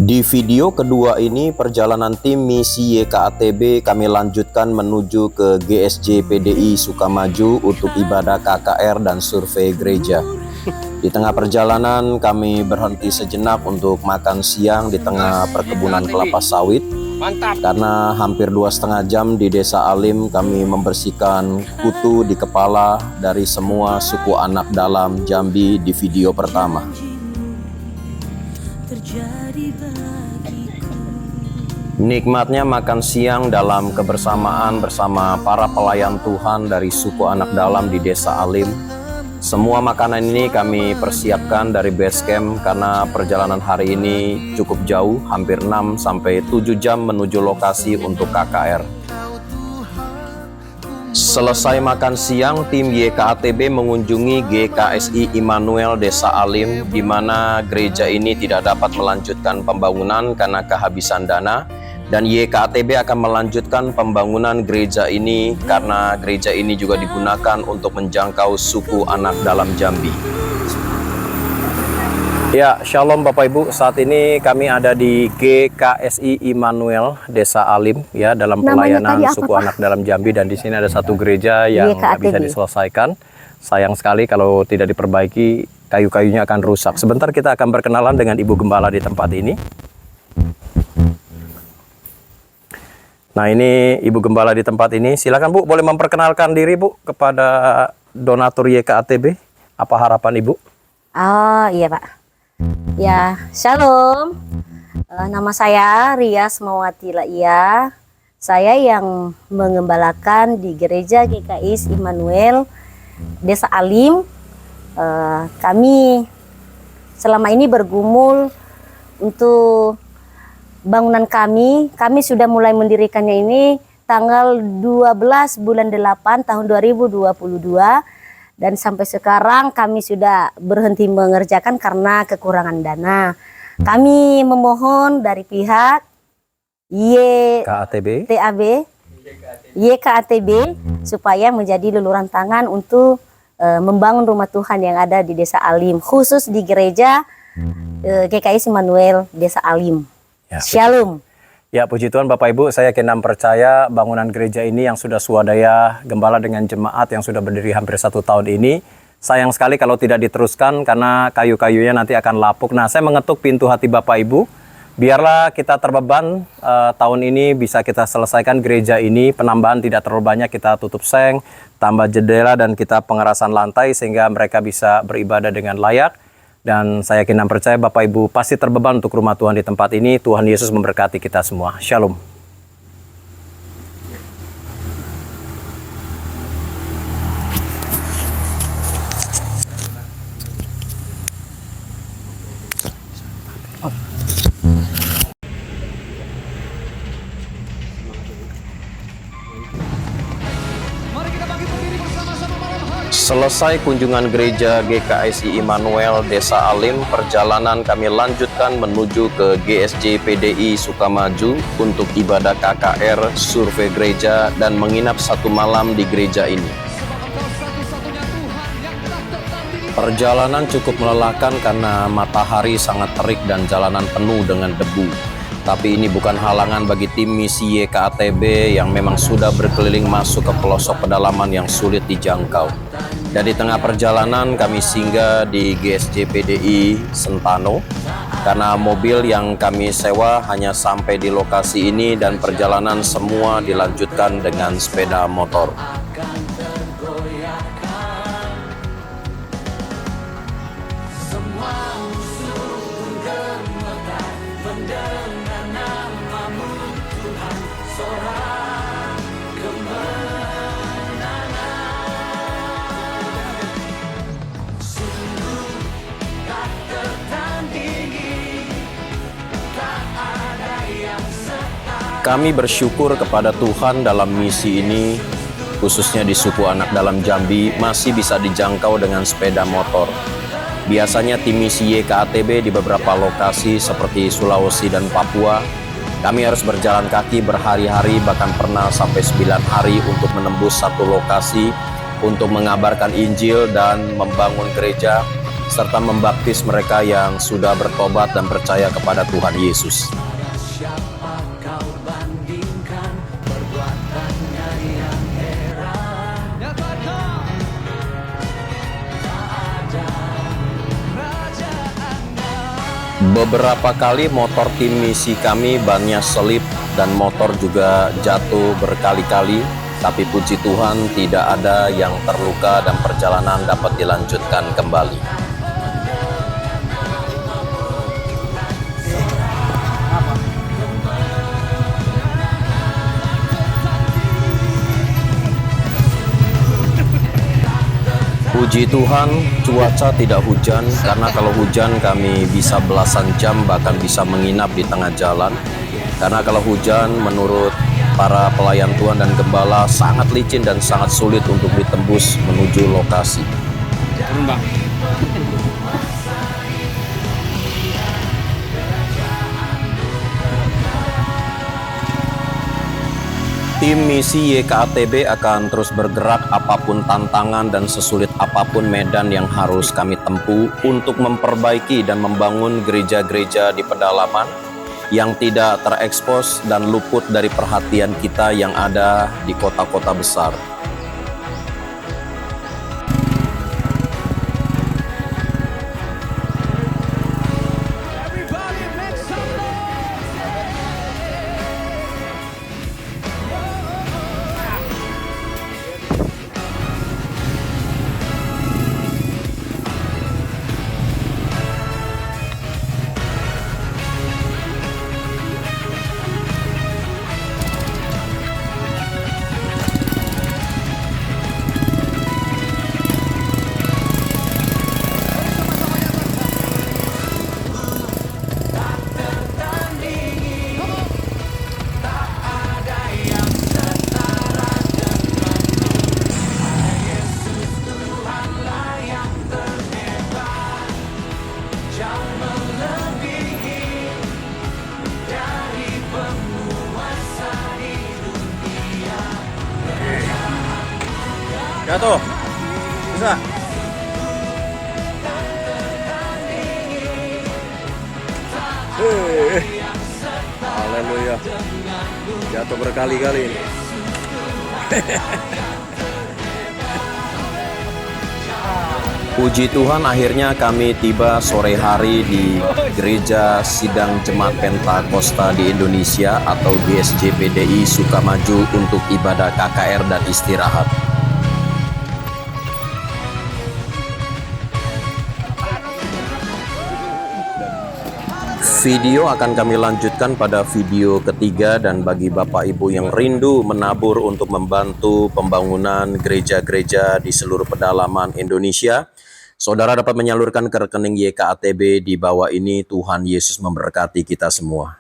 Di video kedua ini, perjalanan tim misi YKATB kami lanjutkan menuju ke GSJ PDI Sukamaju untuk ibadah KKR dan survei gereja. Di tengah perjalanan kami berhenti sejenak untuk makan siang di tengah perkebunan kelapa sawit. Karena hampir 2,5 jam di Desa Alim kami membersihkan kutu di kepala dari semua suku anak dalam Jambi di video pertama. Nikmatnya makan siang dalam kebersamaan bersama para pelayan Tuhan dari suku anak dalam di Desa Alim. Semua makanan ini kami persiapkan dari base camp karena perjalanan hari ini cukup jauh, hampir 6-7 jam menuju lokasi untuk KKR. Selesai makan siang, tim YKATB mengunjungi GKSI Immanuel Desa Alim, di mana gereja ini tidak dapat melanjutkan pembangunan karena kehabisan dana. Dan YKATB akan melanjutkan pembangunan gereja ini karena gereja ini juga digunakan untuk menjangkau suku anak dalam Jambi. Ya, Shalom Bapak Ibu. Saat ini kami ada di GKSI Immanuel Desa Alim ya, dalam pelayanan suku anak dalam Jambi, dan di sini ada satu gereja yang nggak bisa diselesaikan. Sayang sekali kalau tidak diperbaiki, kayu-kayunya akan rusak. Sebentar kita akan berkenalan dengan Ibu Gembala di tempat ini. Nah, ini Ibu Gembala di tempat ini. Silakan Bu, boleh memperkenalkan diri Bu kepada donatur YKATB. Apa harapan Ibu? Oh iya Pak. Ya, Shalom. Nama saya Rias Mawati Laia. Saya yang mengembalakan di gereja GKI Immanuel Desa Alim. Kami selama ini bergumul untuk bangunan kami sudah mulai mendirikannya ini tanggal 12 bulan 8 tahun 2022, dan sampai sekarang kami sudah berhenti mengerjakan karena kekurangan dana. Kami memohon dari pihak YKATB supaya menjadi luluran tangan untuk membangun rumah Tuhan yang ada di Desa Alim, khusus di gereja GKI Immanuel Desa Alim. Ya, Shalom. Ya, puji Tuhan Bapak Ibu, saya yakin dan percaya bangunan gereja ini yang sudah swadaya gembala dengan jemaat yang sudah berdiri hampir 1 tahun ini, sayang sekali kalau tidak diteruskan karena kayu-kayunya nanti akan lapuk. Nah, saya mengetuk pintu hati Bapak Ibu, biarlah kita terbeban tahun ini bisa kita selesaikan gereja ini, penambahan tidak terlalu banyak, kita tutup seng, tambah jendela, dan kita pengerasan lantai sehingga mereka bisa beribadah dengan layak. Dan saya yakin dan percaya Bapak Ibu pasti terbeban untuk rumah Tuhan di tempat ini. Tuhan Yesus memberkati kita semua. Shalom. Selesai kunjungan gereja GKSI Immanuel Desa Alim, perjalanan kami lanjutkan menuju ke GSJ PDI Sukamaju untuk ibadah KKR, survei gereja, dan menginap 1 malam di gereja ini. Perjalanan cukup melelahkan karena matahari sangat terik dan jalanan penuh dengan debu. Tapi ini bukan halangan bagi tim misi YKATB yang memang sudah berkeliling masuk ke pelosok pedalaman yang sulit dijangkau. Dan di tengah perjalanan kami singgah di GSJ PDI Sentano karena mobil yang kami sewa hanya sampai di lokasi ini, dan perjalanan semua dilanjutkan dengan sepeda motor. Kami bersyukur kepada Tuhan dalam misi ini, khususnya di suku anak dalam Jambi, masih bisa dijangkau dengan sepeda motor. Biasanya tim misi YKATB di beberapa lokasi seperti Sulawesi dan Papua, kami harus berjalan kaki berhari-hari, bahkan pernah sampai 9 hari untuk menembus satu lokasi untuk mengabarkan Injil dan membangun gereja. serta membaptis mereka yang sudah bertobat dan percaya kepada Tuhan Yesus. Beberapa kali motor tim misi kami bannya selip dan motor juga jatuh berkali-kali, tapi puji Tuhan tidak ada yang terluka dan perjalanan dapat dilanjutkan kembali. Puji Tuhan, cuaca tidak hujan, karena kalau hujan kami bisa belasan jam bahkan bisa menginap di tengah jalan. Karena kalau hujan menurut para pelayan Tuhan dan gembala sangat licin dan sangat sulit untuk ditembus menuju lokasi. Turun, Bang. Tim misi YKATB akan terus bergerak apapun tantangan dan sesulit apapun medan yang harus kami tempuh untuk memperbaiki dan membangun gereja-gereja di pedalaman yang tidak terekspos dan luput dari perhatian kita yang ada di kota-kota besar. Jatuh, bisa. Haleluya. Jatuh berkali-kali ini. Puji Tuhan, akhirnya kami tiba sore hari di Gereja Sidang Jemaat Pentakosta di Indonesia atau GSJPDI Sukamaju untuk ibadah KKR dan istirahat. Video akan kami lanjutkan pada video ketiga, dan bagi Bapak Ibu yang rindu menabur untuk membantu pembangunan gereja-gereja di seluruh pedalaman Indonesia, saudara dapat menyalurkan ke rekening YKATB di bawah ini. Tuhan Yesus memberkati kita semua.